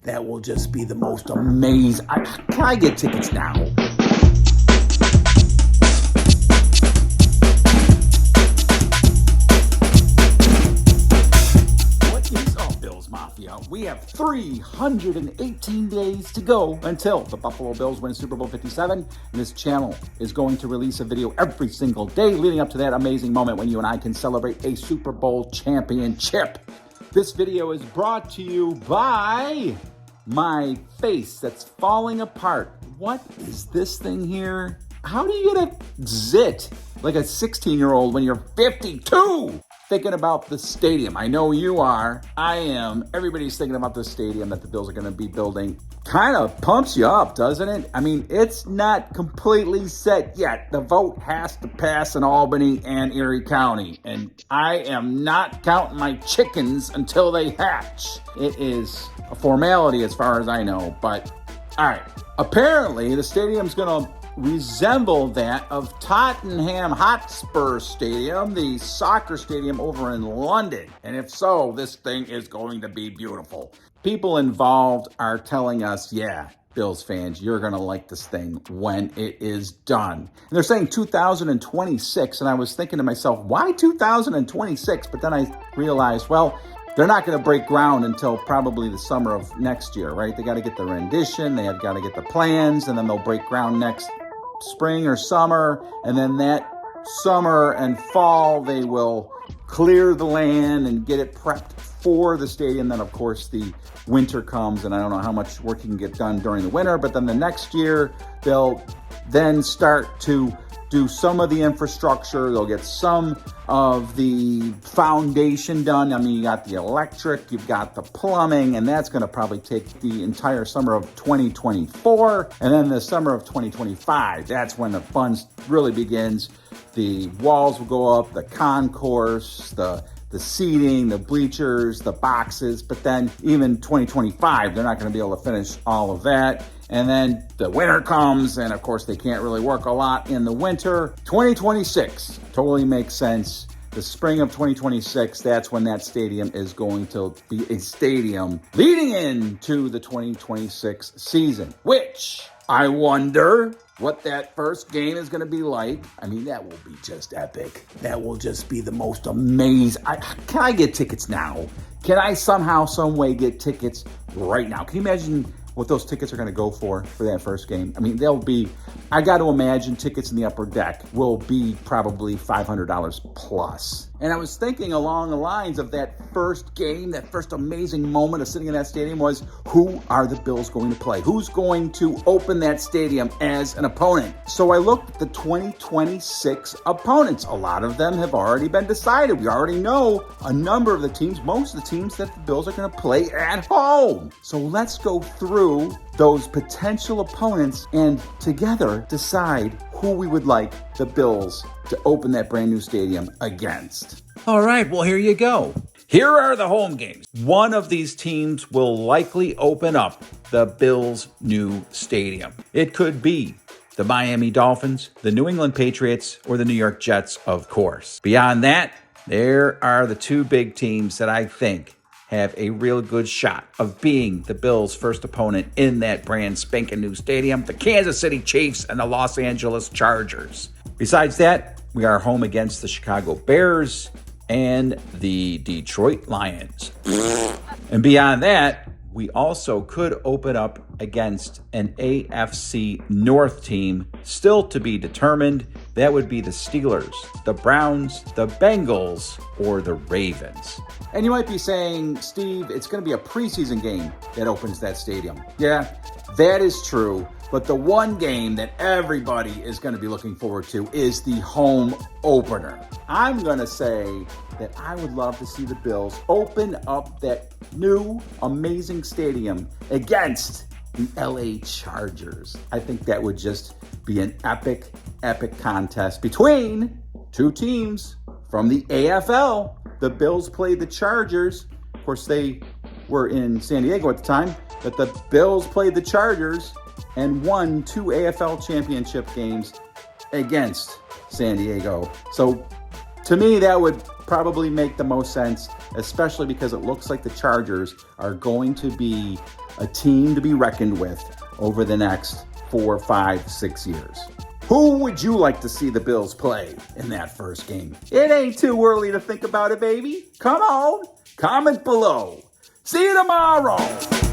That will just be the most amazing. Can I get tickets now? What is up, Bills Mafia? We have 318 days to go until the Buffalo Bills win Super Bowl 57. And this channel is going to release a video every single day leading up to that amazing moment when you and I can celebrate a Super Bowl championship. This video is brought to you by my face that's falling apart. What is this thing here? How do you get a zit like a 16-year-old when you're 52? Thinking about the stadium. I know you are. I am. Everybody's thinking about the stadium that the Bills are going to be building. Kind of pumps you up, doesn't it? I mean, it's not completely set yet. The vote has to pass in Albany and Erie County, and I am not counting my chickens until they hatch. It is a formality as far as I know, but all right. Apparently, the stadium's going to resemble that of Tottenham Hotspur Stadium, the soccer stadium over in London. And if so, this thing is going to be beautiful. People involved are telling us, yeah, Bills fans, you're going to like this thing when it is done. And they're saying 2026, and I was thinking to myself, why 2026? But then I realized, well, they're not going to break ground until probably the summer of next year, right? They got to get the rendition, they have got to get the plans, and then they'll break ground next spring or summer, and then that summer and fall they will clear the land and get it prepped for the stadium. Then of course the winter comes, and I don't know how much work you can get done during the winter, but then the next year they'll then start to do some of the infrastructure. They'll get some of the foundation done. I mean, you got the electric, you've got the plumbing, and that's going to probably take the entire summer of 2024. And then the summer of 2025, that's when the fun really begins. The walls will go up, the concourse, the seating, the bleachers, the boxes. But then even 2025, they're not going to be able to finish all of that. And then the winter comes, and of course they can't really work a lot in the winter. 2026 totally makes sense. The spring of 2026, that's when that stadium is going to be a stadium leading into the 2026 season, which I wonder what that first game is going to be like. I mean, that will be just epic. That will just be the most amazing. Can I get tickets now? Can I somehow, some way get tickets right now? Can you imagine what those tickets are going to go for that first game? I mean, they'll be, I got to imagine tickets in the upper deck will be probably $500 plus. And I was thinking along the lines of that first game, that first amazing moment of sitting in that stadium was, who are the Bills going to play? Who's going to open that stadium as an opponent? So I looked at the 2026 opponents. A lot of them have already been decided. We already know a number of the teams, most of the teams that the Bills are going to play at home. So let's go through those potential opponents and together decide who we would like the Bills to open that brand new stadium against. All right, well, here you go. Here are the home games. One of these teams will likely open up the Bills' new stadium. It could be the Miami Dolphins, the New England Patriots, or the New York Jets, of course. Beyond that, there are the two big teams that I think have a real good shot of being the Bills' first opponent in that brand spanking new stadium, the Kansas City Chiefs and the Los Angeles Chargers. Besides that, we are home against the Chicago Bears and the Detroit Lions. And beyond that, we also could open up against an AFC North team still to be determined. That would be the Steelers, the Browns, the Bengals, or the Ravens. And you might be saying, Steve, it's going to be a preseason game that opens that stadium. Yeah, that is true. But the one game that everybody is going to be looking forward to is the home opener. I'm going to say that I would love to see the Bills open up that new, amazing stadium against the LA Chargers. I think that would just be an epic, epic contest between two teams from the AFL. The Bills played the Chargers. Of course, they were in San Diego at the time, but the Bills played the Chargers and won 2 AFL championship games against San Diego. So to me, that would probably make the most sense, especially because it looks like the Chargers are going to be a team to be reckoned with over the next 4, 5, 6 years. Who would you like to see the Bills play in that first game? It ain't too early to think about it, baby. Come on, comment below. See you tomorrow.